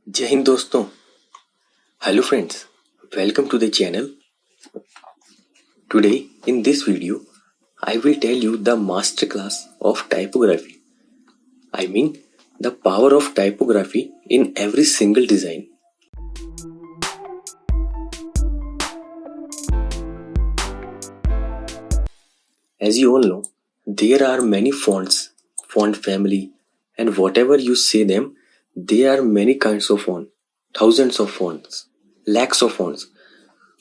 जय हिंद दोस्तों. Hello friends, welcome to the channel. Today in this video I will tell you the masterclass of typography. I mean the power of typography in every single design. As you all know, there are many fonts, font family, and whatever you say them, there are many kinds of font, thousands of fonts, lakhs of fonts.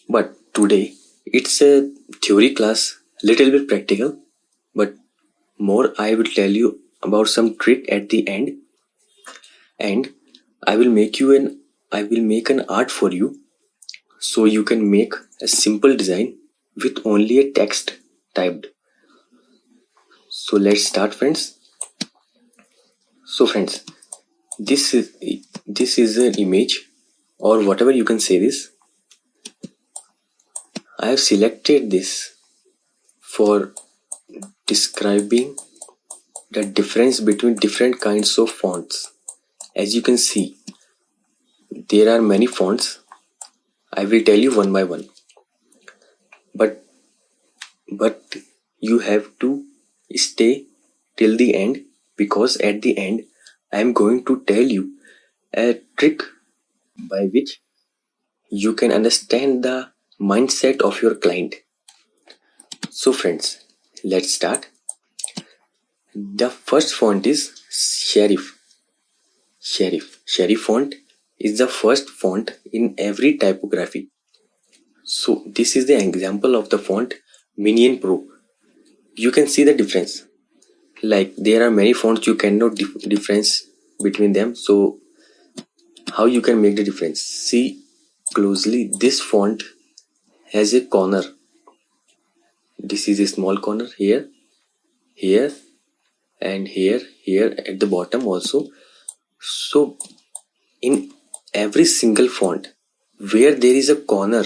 But today it's a theory class, little bit practical, but more I will tell you about some trick at the end, and I will make an art for you so you can make a simple design with only a text typed. So let's start, friends. So friends, this is an image or whatever you can say this. I have selected this for describing the difference between different kinds of fonts. As you can see, there are many fonts. I will tell you one by one. But you have to stay till the end, because at the end I am going to tell you a trick by which you can understand the mindset of your client. So friends, let's start. The first font is Serif. Serif font is the first font in every typography. So this is the example of the font Minion Pro. You can see the difference. Like there are many fonts, you cannot difference between them. So how you can make the difference? See closely, this font has a corner. This is a small corner here, here, and here at the bottom also. So in every single font where there is a corner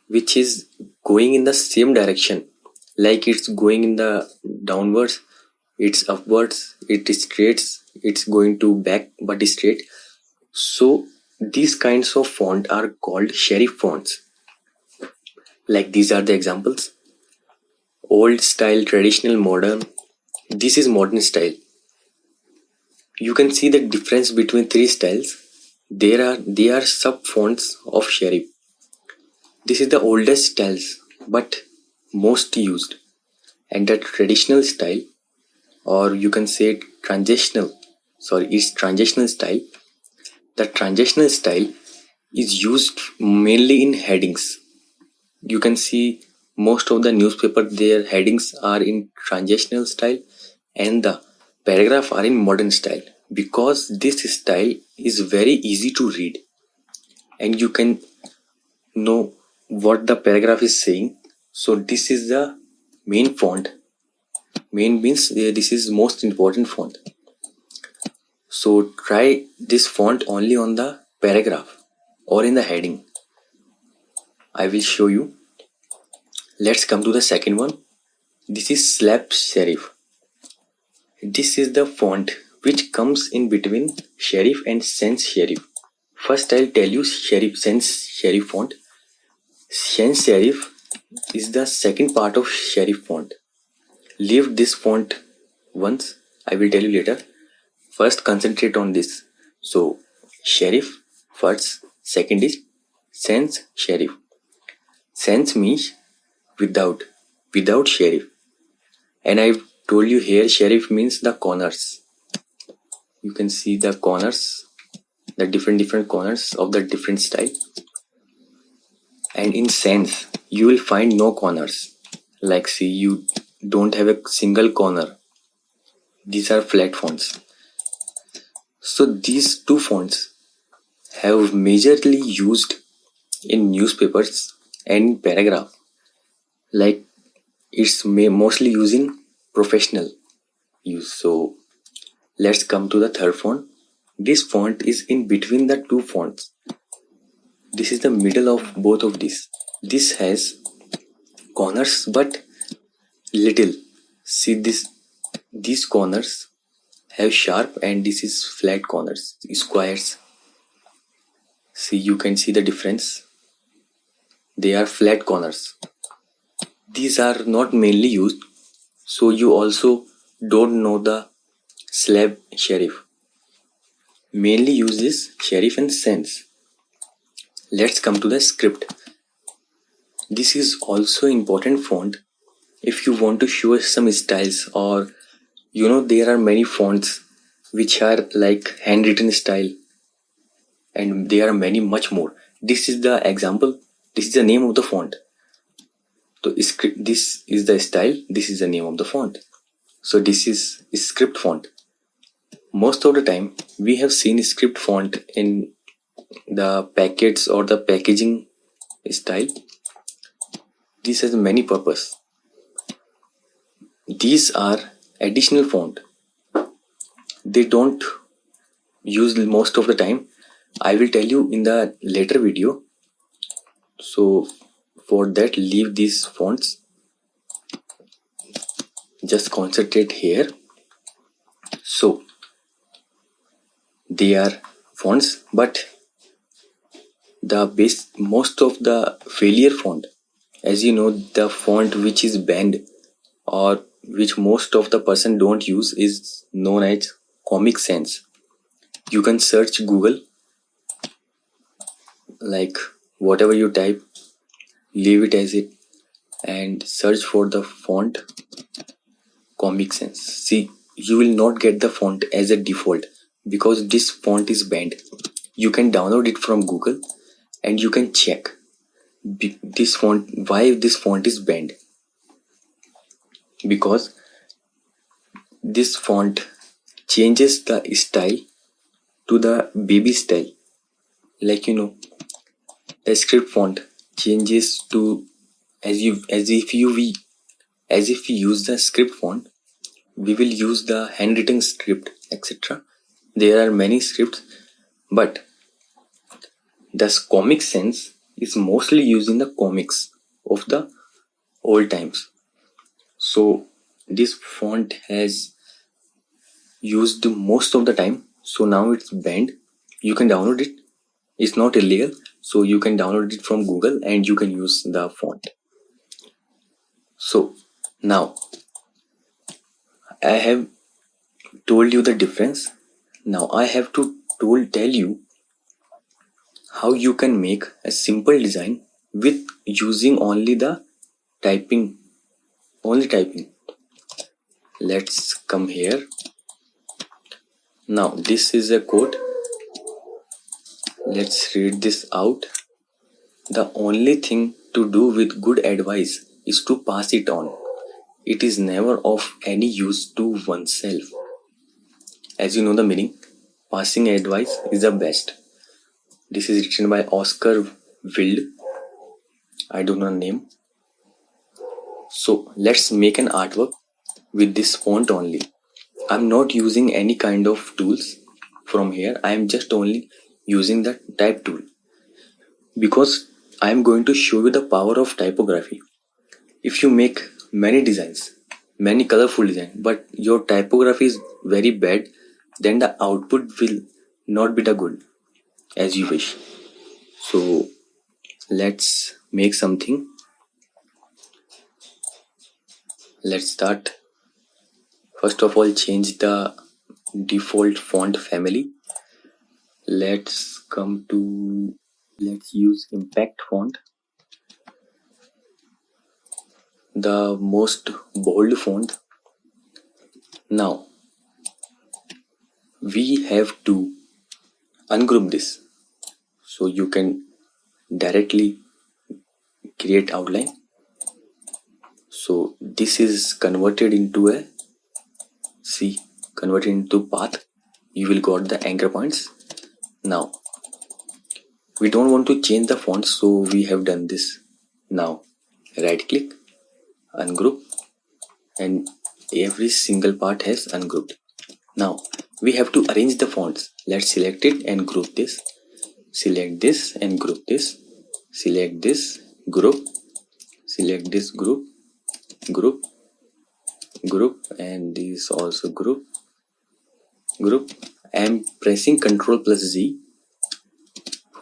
which is going in the same direction, like it's going in the downwards, it's upwards, it is straight, it's going to back but straight. So these kinds of font are called serif fonts. Like these are the examples: old style, traditional, modern. This is modern style. You can see the difference between three styles. They are sub fonts of serif. This is the oldest styles but most used, and the traditional style, or you can say transitional style. The transitional style is used mainly in headings. You can see most of the newspaper, their headings are in transitional style and the paragraph are in modern style, because this style is very easy to read and you can know what the paragraph is saying. So this is the main font. Main means this is most important font. So try this font only on the paragraph or in the heading. I will show you. Let's come to the second one. This is slab serif. This is the font which comes in between serif and sans serif. First I'll tell you sans serif font. Sans serif is the second part of serif font. Leave this font once, I will tell you later. First concentrate on this. So serif first, second is sans serif. Sans means without serif, and I've told you here serif means the corners. You can see the corners, the different corners of the different style. And in sans you will find no corners. Like see, you don't have a single corner. These are flat fonts. So these two fonts have majorly used in newspapers and paragraph. Like it's mostly used in professional use. So let's come to the third font. This font is in between the two fonts. This is the middle of both of these. This has corners but little. See this, these corners have sharp and this is flat corners, squares. See, you can see the difference. They are flat corners. These are not mainly used, so you also don't know the slab serif. Mainly use this serif and sans. Let's come to the script. This is also important font if you want to show some styles, or there are many fonts which are like handwritten style, and there are many much more. This is the example. This is the name of the font. So this is the style. This is the name of the font. So this is script font. Most of the time we have seen script font in the packets or the packaging style. This has many purpose. These are additional font. They don't use most of the time. I will tell you in the later video. So for that, leave these fonts. Just concentrate here. So they are fonts, but most of the failure font, as you know, the font which is banned or which most of the person don't use is known as Comic Sans. You can search Google, like whatever you type, leave it as it, and search for the font Comic Sans. See, you will not get the font as a default because this font is banned. You can download it from Google and you can check this font, why this font is banned. Because this font changes the style to the baby style. Like the script font changes to as if we use the script font, we will use the handwritten script, etc. There are many scripts, but the Comic Sans is mostly used in the comics of the old times. So this font has used most of the time. So now it's banned. You can download it. It's not illegal. So you can download it from Google and you can use the font. So now I have told you the difference. Now I have to tell you how you can make a simple design with using only the typing. Let's come here. Now this is a code. Let's read this out. The only thing to do with good advice is to pass it on. It is never of any use to oneself. As you know the meaning, passing advice is the best. This is written by Oscar Wilde. I don't know the name. So let's make an artwork with this font only. I'm not using any kind of tools from here. I am just only using the type tool because I am going to show you the power of typography. If you make many designs, many colorful designs, but your typography is very bad, then the output will not be the good as you wish. So let's make something. Let's start. First of all, change the default font family. Let's use impact font, the most bold font. Now we have to ungroup this, so you can directly create outline. So this is converted into path. You will got the anchor points. Now we don't want to change the font, so we have done this. Now right click, ungroup, and every single part has ungrouped. Now we have to arrange the fonts. Let's select it and group this. Select this and group this. Select this, group. Select this, group, and this also group. I am pressing Ctrl plus Z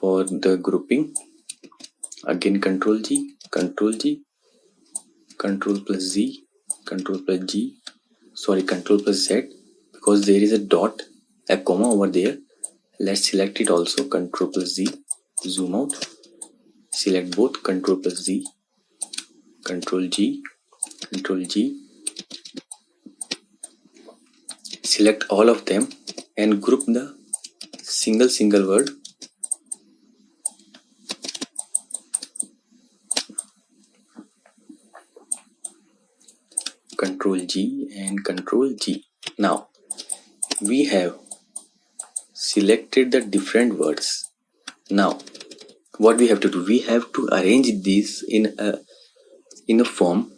For the grouping, again Control G, Control G, Control plus Z, Control plus G, sorry, Control plus Z, because there is a dot, a comma over there. Let's select it also, Control plus Z, zoom out, select both, Control plus Z, Control G, Control G, select all of them and group the single word. Control G and Control G. Now we have selected the different words. Now what we have to do, we have to arrange these in a form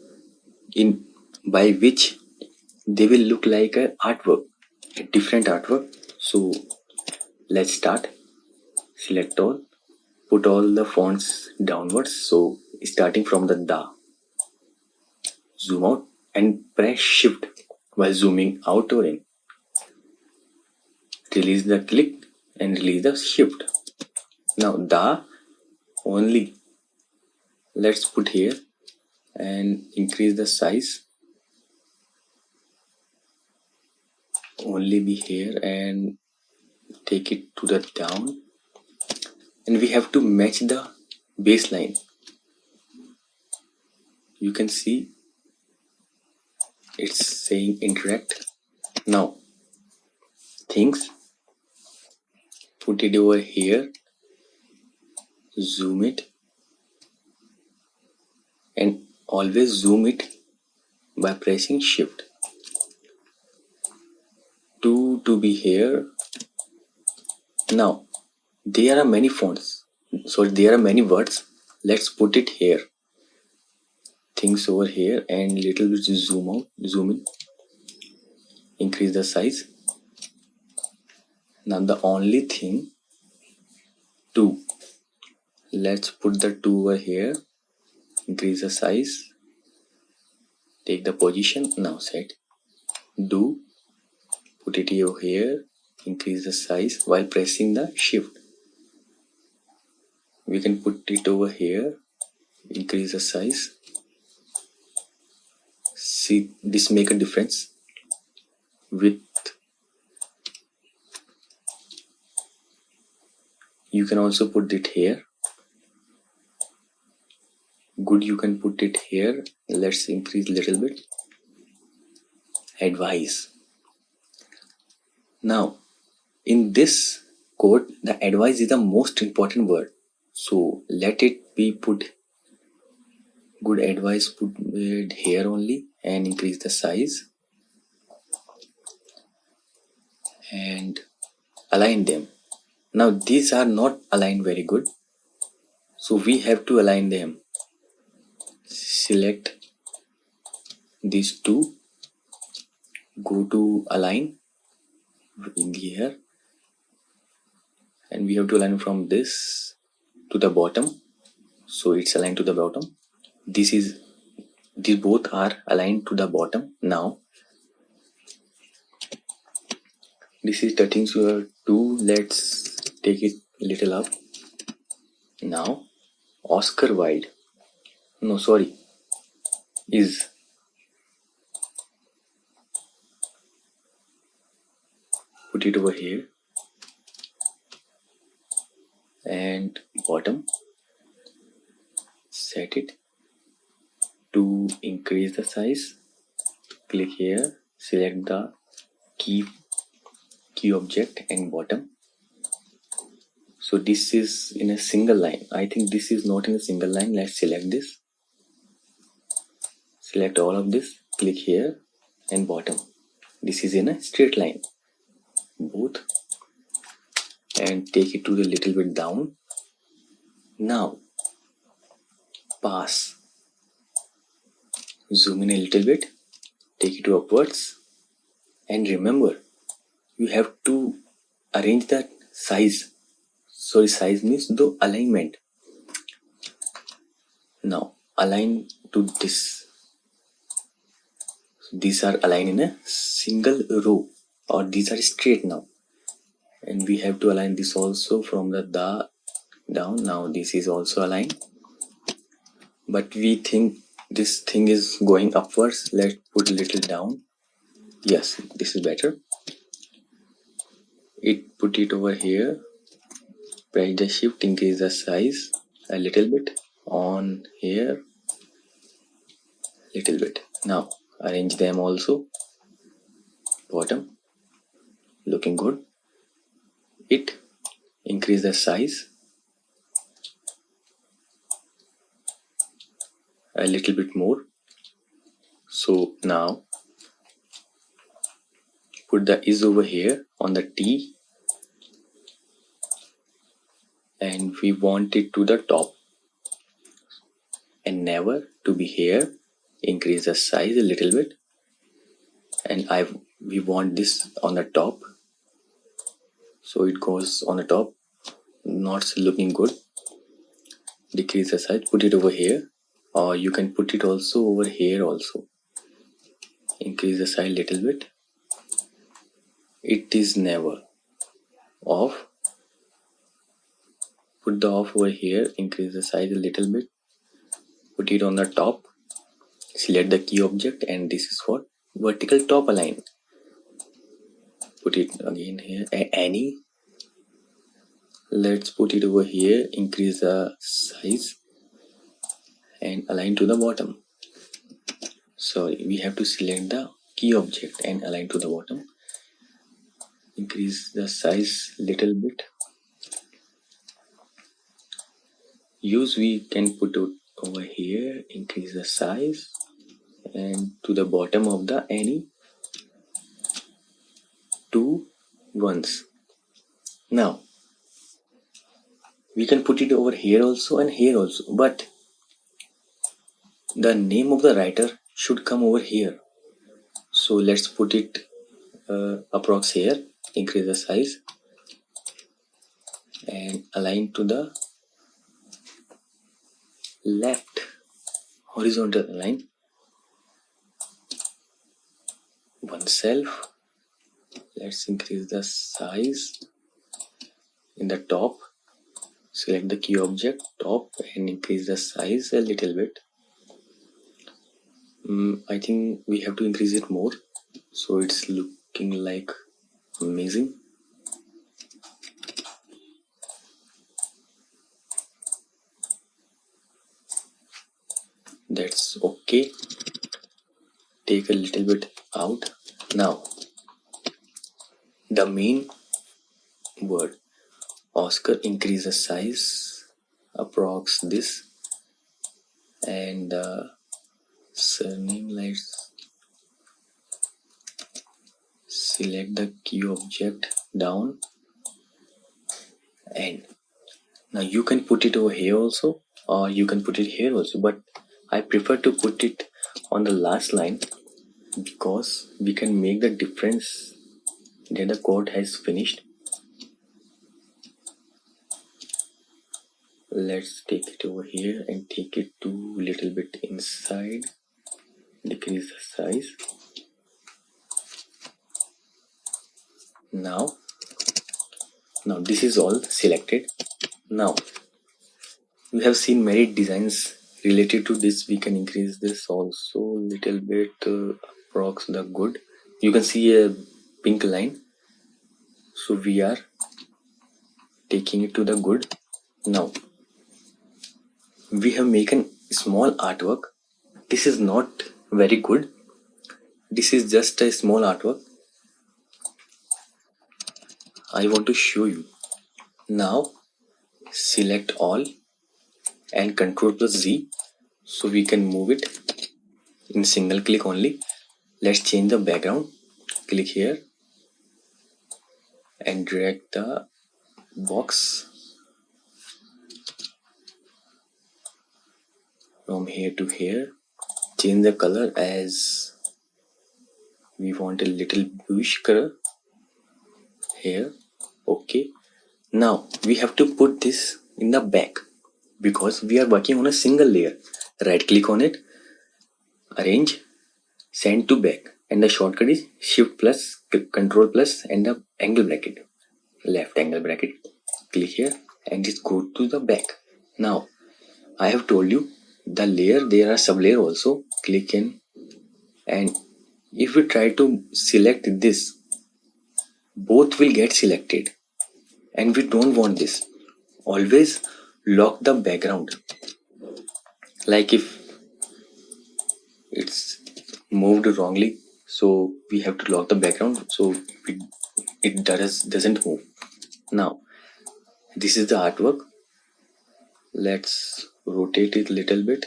in by which they will look like a artwork, a different artwork. So let's start. Select all, put all the fonts downwards. So starting from the da, zoom out and press shift while zooming out or in. Release the click and release the shift. Now da only, let's put here and increase the size, only be here and take it to the down, and we have to match the baseline. You can see it's saying interact. Now things, put it over here, zoom it, and always zoom it by pressing shift. To be here. Now there are many fonts, sorry, there are many words. Let's put it here, things over here, and little bit zoom out, zoom in, increase the size. Now the only thing, 2, let's put the 2 over here, increase the size, take the position. Now set, do, put it over here, increase the size while pressing the shift. We can put it over here, increase the size. See, this make a difference. Width, you can also put it here. Good, you can put it here. Let's increase little bit. Advise. Now in this code, the advise is the most important word, so let it be put. Good, advice, put it here only and increase the size and align them. Now these are not aligned very good, so we have to align them. Select these two, go to align in here, and we have to align from this to the bottom, so it's aligned to the bottom. These both are aligned to the bottom. Now this is the things you have to, let's take it little up. Now Oscar Wilde, no sorry, is, put it over here and bottom, set it to increase the size. Click here, select the key object and bottom. So this is in a single line. I think this is not in a single line. Let's select this, select all of this, click here and bottom. This is in a straight line, both, and take it to the little bit down. Now pass, zoom in a little bit, take it to upwards, and remember you have to arrange the size. Sorry, size means the alignment. Now align to this. These are aligned in a single row, or these are straight now, and we have to align this also from the down. Now this is also aligned, but we think this thing is going upwards. Let's put a little down. Yes, this is better. Put it over here. Press the shift, increase the size a little bit. On here, little bit. Now arrange them also. Bottom, looking good. Increase the size a little bit more. So now put the is over here on the T, and we want it to the top and never to be here. Increase the size a little bit, and we want this on the top, so it goes on the top, not looking good. Decrease the size, put it over here, or you can put it also over here also. Increase the size little bit. It is never off. Put the off over here. Increase the size a little bit. Put it on the top. Select the key object, and this is for vertical top align. Put it again here. Any. Let's put it over here. Increase the size and align to the bottom. Sorry, we have to select the key object and align to the bottom. Increase the size little bit. Use we can put it over here. Increase the size and to the bottom of the any two ones. Now we can put it over here also and here also, but the name of the writer should come over here. So let's put it approx here. Increase the size and align to the left horizontal line. Oneself. Let's increase the size in the top. Select the key object top and increase the size a little bit. I think we have to increase it more, so it's looking like amazing. That's okay. Take a little bit out. Now the main word Oscar, increase the size approx this, and surname, let's select the key object down, and now you can put it over here also, or you can put it here also, but I prefer to put it on the last line because we can make the difference that the code has finished. Let's take it over here and take it to a little bit inside. Decrease the size. Now this is all selected. Now we have seen many designs related to this. We can increase this also a little bit, approx the good. You can see a pink line, so we are taking it to the good. Now we have made a small artwork. This is not very good. This is just a small artwork. I want to show you. Now select all and Ctrl+Z, so we can move it in single click only. Let's change the background. Click here and drag the box from here to here. Change the color as we want a little bluish color here. Okay. Now we have to put this in the back because we are working on a single layer. Right click on it, arrange, send to back, and the shortcut is Shift plus Control plus and the angle bracket, left angle bracket. Click here and just go to the back. Now I have told you the layer, there are sub layer also. Click in, and if we try to select this, both will get selected, and we don't want this. Always lock the background. Like if it's moved wrongly, so we have to lock the background so it doesn't move. Now this is the artwork. Let's rotate it a little bit,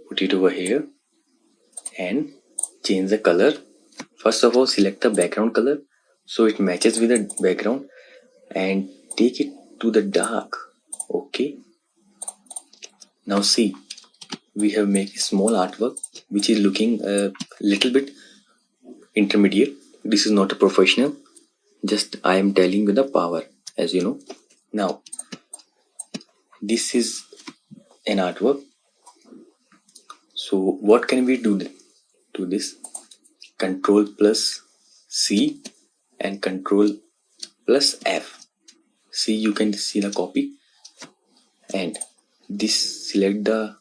put it over here, and change the color. First of all, select the background color so it matches with the background, and take it to the dark. Okay, now see, we have made a small artwork which is looking a little bit intermediate. This is not a professional, just I am telling you the power, as you know. Now this is an artwork. So what can we do to this? Control plus C and Control plus F. See, you can see the copy, and this select the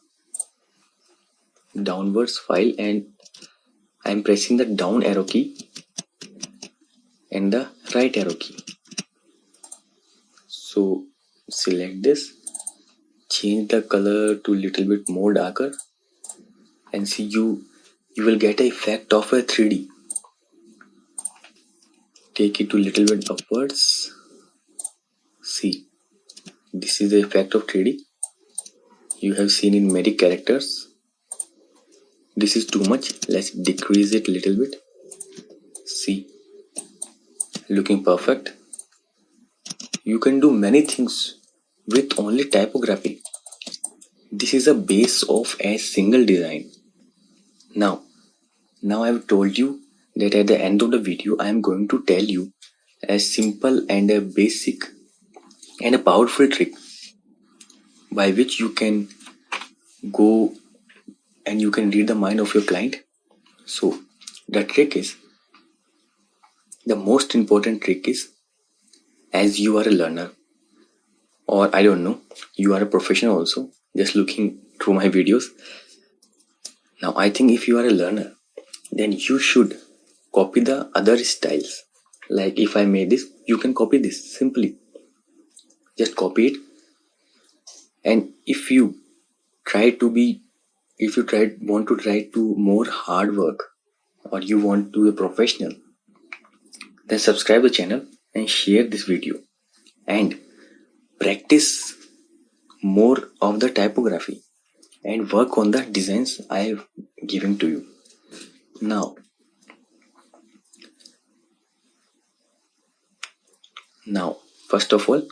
downwards file, and I am pressing the down arrow key and the right arrow key. So select this, change the color to little bit more darker, and see, you will get a effect of a 3D. Take it to little bit upwards. See, this is the effect of 3D you have seen in many characters. This is too much. Let's decrease it a little bit. See, looking perfect. You can do many things with only typography. This is a base of a single design. Now I have told you that at the end of the video I am going to tell you a simple and a basic and a powerful trick by which you can go and you can read the mind of your client. So the trick is, the most important trick is, as you are a learner, or I don't know, you are a professional also, just looking through my videos. Now I think if you are a learner, then you should copy the other styles. Like if I made this, you can copy this simply. Just copy it. And if you want to try to more hard work, or you want to be a professional, then subscribe the channel and share this video and practice more of the typography and work on the designs I have given to you. Now first of all,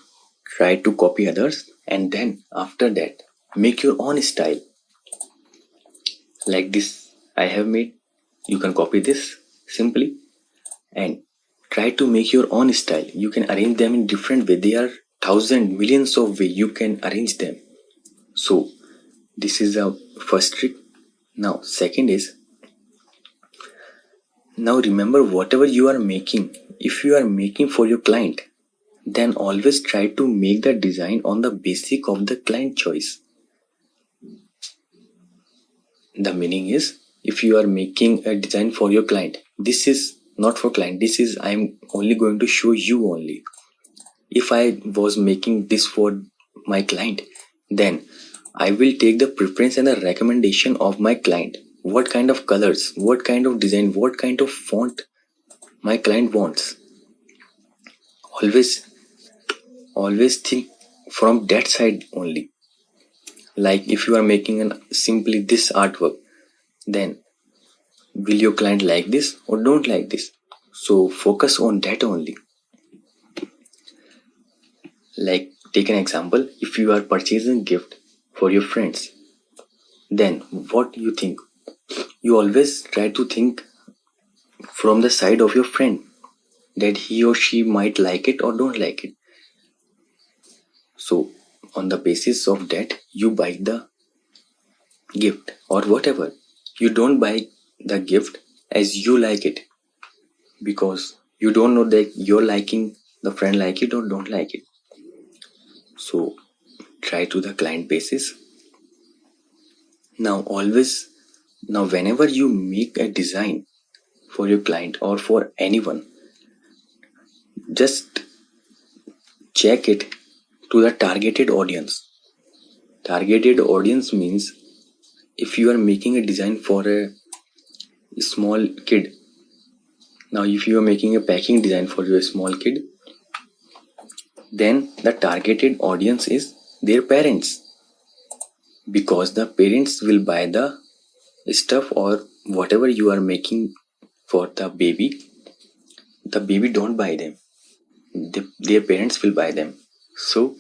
try to copy others, and then after that make your own style. Like this I have made. You can copy this simply and try to make your own style. You can arrange them in different way. There are thousands, millions of ways you can arrange them. So this is the first trick. Now second is, now remember, whatever you are making, if you are making for your client, then always try to make the design on the basic of the client choice. The meaning is, if you are making a design for your client, this is not for client, this is I am only going to show you only. If I was making this for my client, then I will take the preference and the recommendation of my client. What kind of colors, what kind of design, what kind of font my client wants. Always think from that side only. Like if you are making simply this artwork, then will your client like this or don't like this? So focus on that only. Like take an example, if you are purchasing gift for your friends, then what you think? You always try to think from the side of your friend, that he or she might like it or don't like it. So on the basis of that, you buy the gift or whatever. You don't buy the gift as you like it, because you don't know that your liking the friend like it or don't like it. So try to the client basis. Now whenever you make a design for your client or for anyone, just check it to the targeted audience. Targeted audience means if you are making a design for a small kid. Now if you are making a packing design for your small kid, then the targeted audience is their parents, because the parents will buy the stuff or whatever you are making for the baby don't buy them, their parents will buy them. So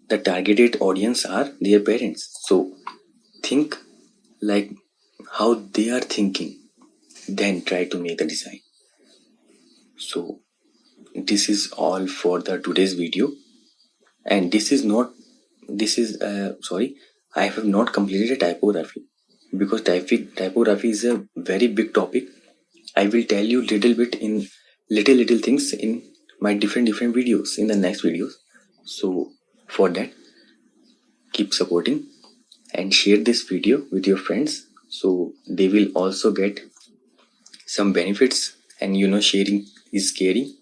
the targeted audience are their parents. So think like how they are thinking, then try to make the design. So this is all for the today's video, and this is sorry, I have not completed a typography, because typography is a very big topic. I will tell you little bit in little things in my different videos in the next videos. So for that, keep supporting and share this video with your friends, so they will also get some benefits. And sharing is caring.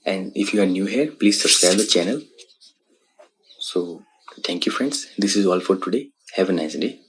And if you are new here, please subscribe the channel. So thank you friends, this is all for today. Have a nice day.